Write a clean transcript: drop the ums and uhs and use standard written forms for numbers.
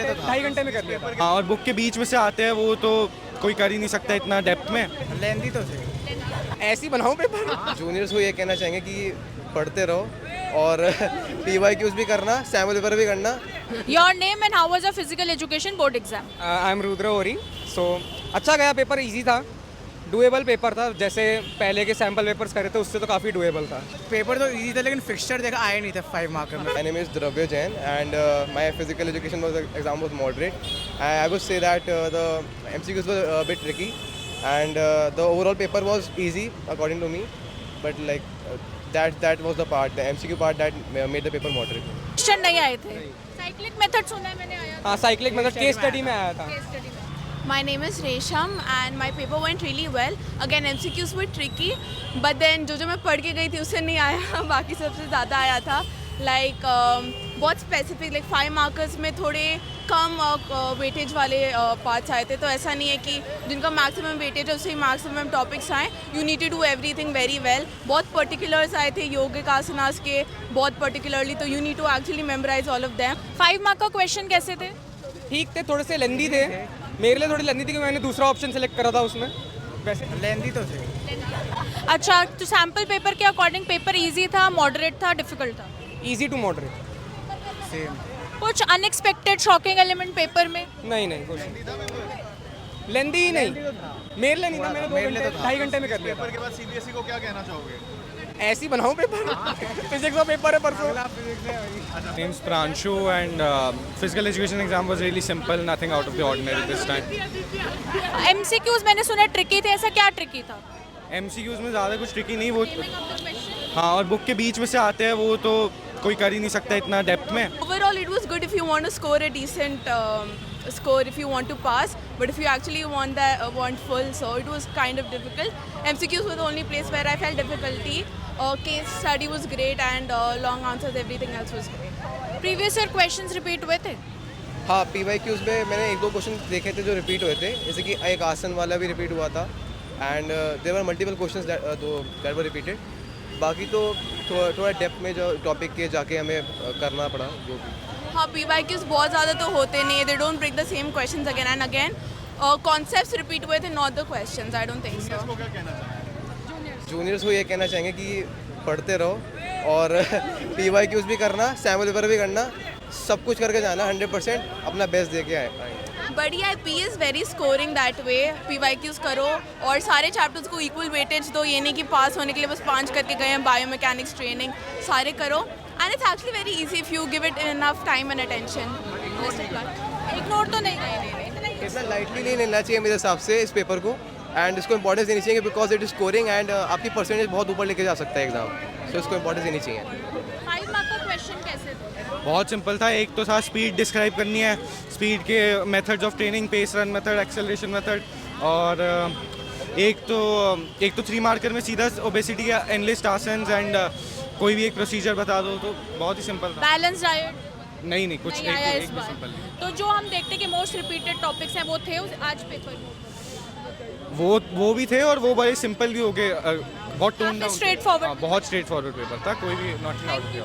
2.5 घंटे में कर लिया था। हाँ, और बुक के बीच में से आते हैं वो तो कोई कर ही नहीं सकता इतना डेप्थ में। लेंदी तो थे, ऐसे ही बनाओ पेपर। जूनियर्स को ये कहना चाहेंगे कि पढ़ते रहो और PYQs भी करना, सैम्पल पेपर भी करना। Your name and how was your physical education board exam? I am Rudra ओरी। सो अच्छा गया, पेपर इजी था, डुएबल पेपर था। जैसे पहले के सैम्पल पेपर्स करे थे उससे तो काफ़ी डुएबल था। पेपर तो इजी था लेकिन फिक्सचर देखा आया नहीं था 5 मार्कर में। My name is Dravya Jain and my physical education exam was moderate. I would say that the MCQs were a bit tricky and the overall paper was easy according to me, but like that was the part, the MCQ part that made the paper moderate. Question नहीं आए थे। Cyclic method सुना है मैंने, आया हाँ, cyclic मतलब case study में आया था। My name is Resham and my paper went really well. Again MCQs were tricky, but then जो मैं पढ़ के गई थी उससे नहीं आया, बाकी सबसे ज़्यादा आया था। Like बहुत स्पेसिफिक, like 5 मार्कर्स में थोड़े कम वेटेज वाले पार्ट्स आए थे। तो ऐसा नहीं है कि जिनका मैक्सिमम वेटेज है उससे ही मैक्सिमम टॉपिक्स आए। You need to do everything very well. बहुत पर्टिकुलर्स आए थे योगिक आसनास के, बहुत पर्टिकुलरली, तो you need to actually memorise all of them. 5 mark का क्वेश्चन कैसे थे? ठीक थे, थोड़े से लेंदी थे। मेरे लिए थोड़ी लेंदी थी कि मैंने दूसरा ऑप्शन सेलेक्ट करा था उसमें। वैसे लेंदी तो थे। अच्छा, तो सैम्पल पेपर के अकॉर्डिंग पेपर इजी था, मॉडरेट था, डिफिकल्ट था? Easy to moderate. सेम। कुछ अनएक्सपेक्टेड शॉकिंग एलिमेंट पेपर में? नहीं कुछ नहीं। लेंदी ही नहीं, मेरे लिए नहीं था। मैंने 2.5 घंटे में कर लिया था। पेपर के बाद CBSE को क्या कहना चाहोगे? ऐसे ही बनाओ पेपर। फिजिक्स का पेपर है परसों। Name's Pranshu and physical education exam was really simple, nothing out of the ordinary this time. MCQs मैंने सुना ट्रिकी थे, ऐसा क्या ट्रिकी था? MCQs में ज़्यादा कुछ ट्रिकी नहीं, वो हाँ, और बुक के बीच में से आते हैं वो तो कोई कर ही नहीं सकता इतना डेप्थ में। Overall it was good if you want to score a decent score, if you want to pass, but if you actually want full, so it was kind of difficult. MCQs were the only place where I felt difficulty. Case study was great and long answers, everything else was great. Previous year questions repeat हुए थे? हाँ, PYQs में मैंने 1-2 question देखे थे जो repeat हुए थे, जैसे कि एक आसन वाला भी रिपीट हुआ था and there were multiple questions that were repeated. बाकी तो थोड़ा डेप्थ में जो टॉपिक के जाके हमें करना पड़ा जो भी। हाँ, PYQs बहुत ज़्यादा तो होते नहीं, they don't break the same questions again and again. Concepts repeat हुए थे, not the questions. I don't think so. को क्या कहना चाहेंगे? जूनियर्स को ये कहना चाहेंगे कि पढ़ते रहो और PYQs भी करना, सैम्पल पेपर भी करना, सब कुछ करके जाना, 100% अपना बेस्ट दे के आए। बढ़िया है, P is very scoring that way. PYQs करो और सारे चैप्टर्स को इक्वल वेटेज दो, ये नहीं कि पास होने के लिए बस 5 करके गए हैं। बायोमैकेनिक्स ट्रेनिंग सारे करो and it's actually very easy if you give it enough time and attention. Ignore तो नहीं? इतना लाइटली नहीं लेना चाहिए मेरे हिसाब से इस पेपर को, एंड इसको इंपॉर्टेंस देनी चाहिए because it is scoring and आपकी परसेंटेज बहुत ऊपर लेके जा सकता है एग्जाम, सो इसको इंपॉर्टेंस देनी चाहिए। 5 मार्क का क्वेश्चन कैसे थे? बहुत सिंपल था। एक तो था स्पीड डिस्क्राइब करनी है, स्पीड के methods of training, pace run method, acceleration method, और एक तो 3 मार्कर में सीधा ओबेसिटी का एनलिस्ट आसन्स एंड कोई भी एक प्रोसीजर बता दो, तो बहुत ही सिंपल था। बैलेंस डाइट नहीं कुछ नहीं आया एक इस भी बार। सिंपल नहीं। तो जो हम देखते हैं कि मोस्ट रिपीटेड टॉपिक्स हैं वो थे आज पेपर में? वो भी थे और वो बड़े सिंपल भी हो गए, बहुत टोन डाउन, straightforward। बहुत स्ट्रेट फॉरवर्ड पेपर था, कोई भी नॉट आउट किया।